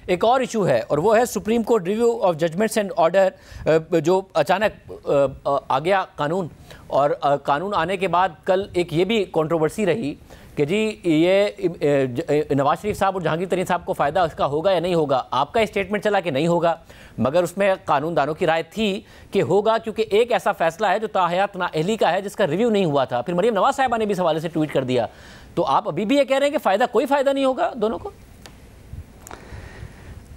ایک اور ایشو ہے اور وہ ہے supreme court review of judgments and order, جو اچانک آ گیا قانون، اور قانون آنے کے بعد کل ایک یہ بھی کنٹروورسی رہی کہ جی یہ نواز شریف صاحب اور جہانگیر ترین صاحب کو فائدہ اس کا ہوگا یا نہیں ہوگا. آپ کا اسٹیٹمنٹ چلا کہ نہیں ہوگا، مگر اس میں قانون دانوں کی رائے تھی کہ ہوگا، کیونکہ ایک ایسا فیصلہ ہے جو تاحیات نااہلی کا ہے جس کا ریویو نہیں ہوا تھا. پھر مریم نواز صاحبہ نے بھی اس حوالے سے ٹویٹ کر دیا. تو آپ ابھی بھی یہ کہہ رہے ہیں کہ کوئی فائدہ نہیں ہوگا دونوں کو؟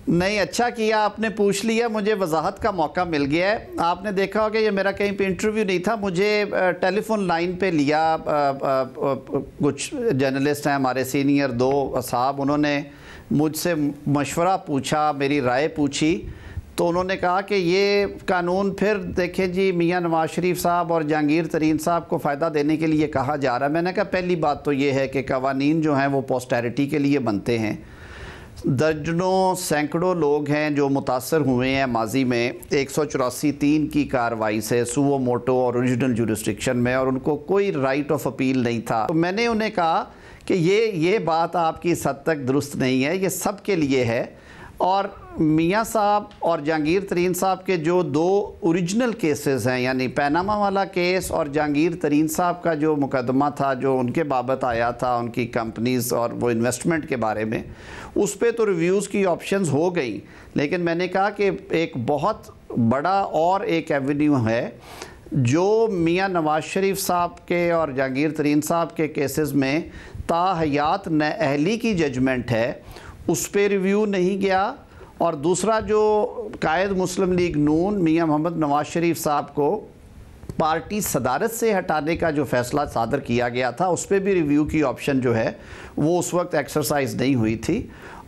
نہیں، اچھا کیا آپ نے پوچھ لیا، مجھے وضاحت کا موقع مل گیا ہے. آپ نے دیکھا ہوگا یہ میرا کہیں پہ انٹرویو نہیں تھا، مجھے ٹیلی فون لائن پہ لیا کچھ جرنلسٹ ہیں ہمارے سینئر، دو صاحب، انہوں نے مجھ سے مشورہ پوچھا، میری رائے پوچھی. تو انہوں نے کہا کہ یہ قانون پھر دیکھیں جی میاں نواز شریف صاحب اور جہانگیر ترین صاحب کو فائدہ دینے کے لیے کہا جا رہا ہے. میں نے کہا پہلی بات تو یہ ہے کہ قوانین جو ہیں وہ پوسٹیریٹی کے لیے بنتے ہیں. درجنوں سینکڑوں لوگ ہیں جو متاثر ہوئے ہیں ماضی میں 184(3) کی کارروائی سے سوو موٹو اور اوریجنل جورسڈکشن میں، اور ان کو کوئی رائٹ آف اپیل نہیں تھا. تو میں نے انہیں کہا کہ یہ بات آپ کی اس حد تک درست نہیں ہے، یہ سب کے لیے ہے. اور میاں صاحب اور جہانگیر ترین صاحب کے جو دو اوریجنل کیسز ہیں، یعنی پیناما والا کیس اور جہانگیر ترین صاحب کا جو مقدمہ تھا جو ان کے بابت آیا تھا، ان کی کمپنیز اور وہ انویسٹمنٹ کے بارے میں، اس پہ تو ریویوز کی آپشنز ہو گئیں. لیکن میں نے کہا کہ ایک بہت بڑا اور ایک ایونیو ہے جو میاں نواز شریف صاحب کے اور جہانگیر ترین صاحب کے کیسز میں تاحیات نااہلی کی ججمنٹ ہے، اس پہ ریویو نہیں گیا. اور دوسرا جو قائد مسلم لیگ نون میاں محمد نواز شریف صاحب کو پارٹی صدارت سے ہٹانے کا جو فیصلہ صادر کیا گیا تھا، اس پہ بھی ریویو کی آپشن جو ہے وہ اس وقت ایکسرسائز نہیں ہوئی تھی.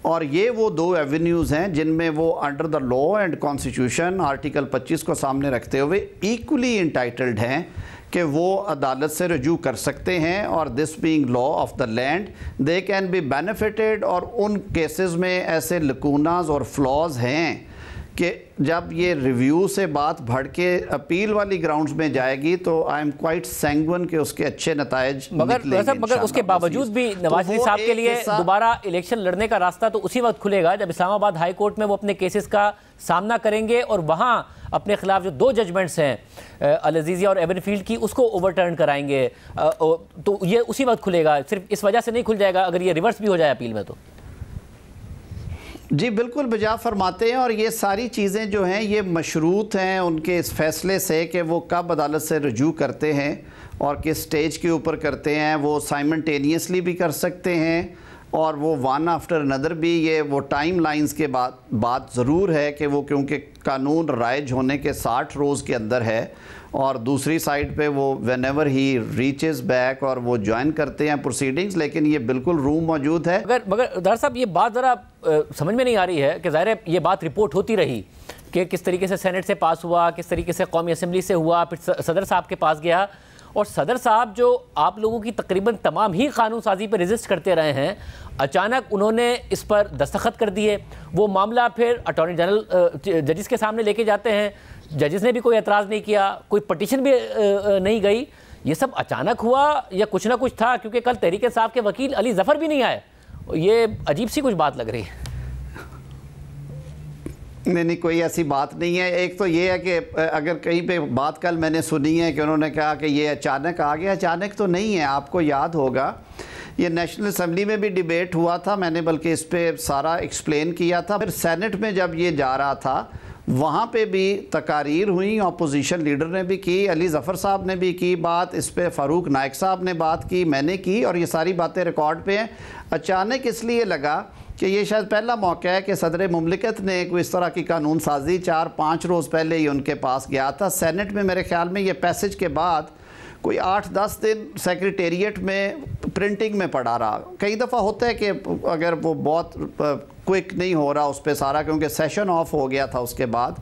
اور یہ وہ دو ایونیوز ہیں جن میں وہ under the law and constitution article 25 کو سامنے رکھتے ہوئے ایکولی انٹائٹلڈ ہیں کہ وہ عدالت سے رجوع کر سکتے ہیں. اور this being law of the land they can be benefited. اور ان کیسز میں ایسے لکوناز اور فلاز ہیں کہ جب یہ ریویو سے بات بڑھ کے اپیل والی گراؤنڈز میں جائے گی تو آئی ایم کوائٹ سینگون کہ اس کے اچھے نتائج نکلیں گے. مگر اس کے باوجود بھی نواز شریف صاحب کے لیے دوبارہ الیکشن لڑنے کا راستہ تو اسی وقت کھلے گا جب اسلام آباد ہائی کورٹ میں وہ اپنے کیسز کا سامنا کریں گے اور وہاں اپنے خلاف جو دو ججمنٹس ہیں العزیزیہ اور ایون فیلڈ کی، اس کو اوور ٹرن کرائیں گے. تو یہ اسی وقت کھلے گا، صرف اس وجہ سے نہیں کھل جائے گا اگر یہ ریورس بھی ہو جائے اپیل میں تو. جی بالکل بجا فرماتے ہیں. اور یہ ساری چیزیں جو ہیں یہ مشروط ہیں ان کے اس فیصلے سے کہ وہ کب عدالت سے رجوع کرتے ہیں اور کس سٹیج کے اوپر کرتے ہیں. وہ سائمنٹینیسلی بھی کر سکتے ہیں اور وہ ون آفٹر اندر بھی. یہ وہ ٹائم لائنز کے بات ضرور ہے کہ وہ کیونکہ قانون رائج ہونے کے 60 روز کے اندر ہے، اور دوسری سائیڈ پہ وہ when ever he reaches back اور وہ جوائن کرتے ہیں پروسیڈنگز. لیکن یہ بالکل روم موجود ہے. مگر ڈاکٹر صاحب یہ بات ذرا سمجھ میں نہیں آ رہی ہے کہ ظاہر ہے یہ بات رپورٹ ہوتی رہی کہ کس طریقے سے سینٹ سے پاس ہوا، کس طریقے سے قومی اسمبلی سے ہوا، پھر صدر صاحب کے پاس گیا. اور صدر صاحب جو آپ لوگوں کی تقریباً تمام ہی قانون سازی پہ ریزسٹ کرتے رہے ہیں، اچانک انہوں نے اس پر دستخط کر دیے. وہ معاملہ پھر اٹارنی جنرل ججز کے سامنے لے کے جاتے ہیں، ججز نے بھی کوئی اعتراض نہیں کیا، کوئی پٹیشن بھی نہیں گئی. یہ سب اچانک ہوا یا کچھ نہ کچھ تھا؟ کیونکہ کل تحریک انصاف کے وکیل علی ظفر بھی نہیں آئے. یہ عجیب سی کچھ بات لگ رہی ہے. نہیں کوئی ایسی بات نہیں ہے. ایک تو یہ ہے کہ اگر کہیں پہ بات کل میں نے سنی ہے کہ انہوں نے کہا کہ یہ اچانک آ گیا، اچانک تو نہیں ہے. آپ کو یاد ہوگا یہ نیشنل اسمبلی میں بھی ڈیبیٹ ہوا تھا، میں نے بلکہ اس پہ سارا ایکسپلین کیا تھا. پھر سینٹ میں جب یہ جا رہا تھا وہاں پہ بھی تقاریر ہوئیں، اپوزیشن لیڈر نے بھی کی، علی ظفر صاحب نے بھی کی بات اس پہ، فاروق نائک صاحب نے بات کی، میں نے کی، اور یہ ساری باتیں ریکارڈ پہ ہیں. اچانک اس لیے لگا کہ یہ شاید پہلا موقع ہے کہ صدر مملکت نے کوئی اس طرح کی قانون سازی 4-5 روز پہلے ہی ان کے پاس گیا تھا. سینٹ میں میرے خیال میں یہ پیسج کے بعد کوئی 8-10 دن سیکریٹریٹ میں پرنٹنگ میں پڑا رہا. کئی دفعہ ہوتا ہے کہ اگر وہ بہت کوئک نہیں ہو رہا اس پہ سارا، کیونکہ سیشن آف ہو گیا تھا اس کے بعد.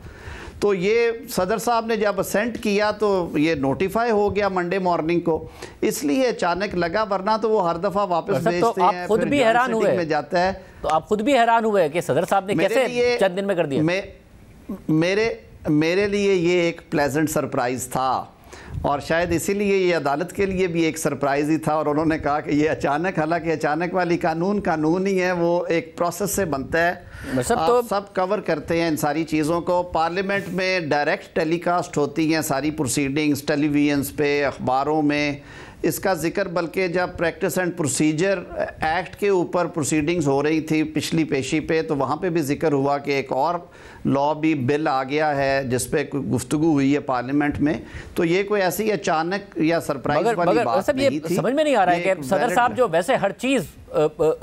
تو یہ صدر صاحب نے جب اسینٹ کیا تو یہ نوٹیفائی ہو گیا منڈے مارننگ کو، اس لیے اچانک لگا، ورنہ تو وہ ہر دفعہ واپس بھیجتے ہیں. آپ خود بھی حیران ہوئے میں جاتا ہے تو آپ خود بھی حیران ہوئے کہ صدر صاحب نے کیسے چند دن میں کر دیا. میرے لیے یہ ایک پلیزنٹ سرپرائز تھا. اور شاید اسی لیے یہ عدالت کے لیے بھی ایک سرپرائز ہی تھا، اور انہوں نے کہا کہ یہ اچانک، حالانکہ اچانک والی قانون ہی ہے، وہ ایک پروسیس سے بنتا ہے، آپ سب کور کرتے ہیں ان ساری چیزوں کو۔ پارلیمنٹ میں ڈائریکٹ ٹیلی کاسٹ ہوتی ہیں ساری پروسیڈنگز، ٹیلی ویژنز پہ، اخباروں میں اس کا ذکر، بلکہ جب پریکٹس اینڈ پروسیجر ایکٹ کے اوپر پروسیڈنگز ہو رہی تھی پچھلی پیشی پہ، تو وہاں پہ بھی ذکر ہوا کہ ایک اور لا بھی بل آ گیا ہے جس پہ گفتگو ہوئی ہے پارلیمنٹ میں۔ تو یہ کوئی ایسی اچانک یا سرپرائز والی بات نہیں تھی۔ سمجھ میں نہیں آ رہا ہے کہ صدر صاحب جو ویسے ہر چیز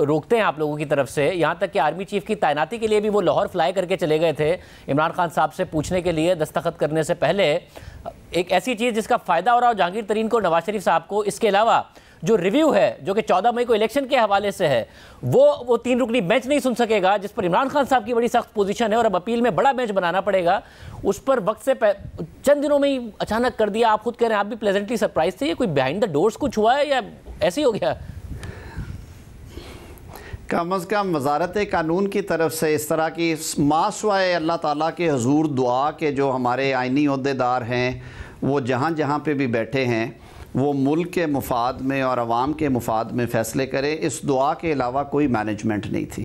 روکتے ہیں آپ لوگوں کی طرف سے، یہاں تک کہ آرمی چیف کی تعیناتی کے لیے بھی وہ لاہور فلائی کر کے چلے گئے تھے عمران خان صاحب سے پوچھنے کے لیے دستخط کرنے سے پہلے، ایک ایسی چیز جس کا فائدہ ہو رہا ہو جہانگیر ترین کو، نواز شریف صاحب کو، اس کے علاوہ جو ریویو ہے جو کہ 14 مئی کو الیکشن کے حوالے سے ہے، وہ 3 رکنی بینچ نہیں سن سکے گا، جس پر عمران خان صاحب کی بڑی سخت پوزیشن ہے اور اب اپیل میں بڑا بینچ بنانا پڑے گا، اس پر وقت سے چند دنوں میں ہی اچانک کر دیا۔ آپ خود کہہ رہے ہیں آپ بھی پلیزنٹلی سرپرائز تھے، یہ کوئی بیہائنڈ دا ڈورز کچھ ہوا ہے یا ایسے ہی ہو گیا؟ کم از کم وزارت قانون کی طرف سے اس طرح کی ماسوائے اللہ تعالیٰ کے حضور دعا کے جو ہمارے آئینی عہدیدار ہیں وہ جہاں جہاں پہ بھی بیٹھے ہیں وہ ملک کے مفاد میں اور عوام کے مفاد میں فیصلے کریں، اس دعا کے علاوہ کوئی مینجمنٹ نہیں تھی۔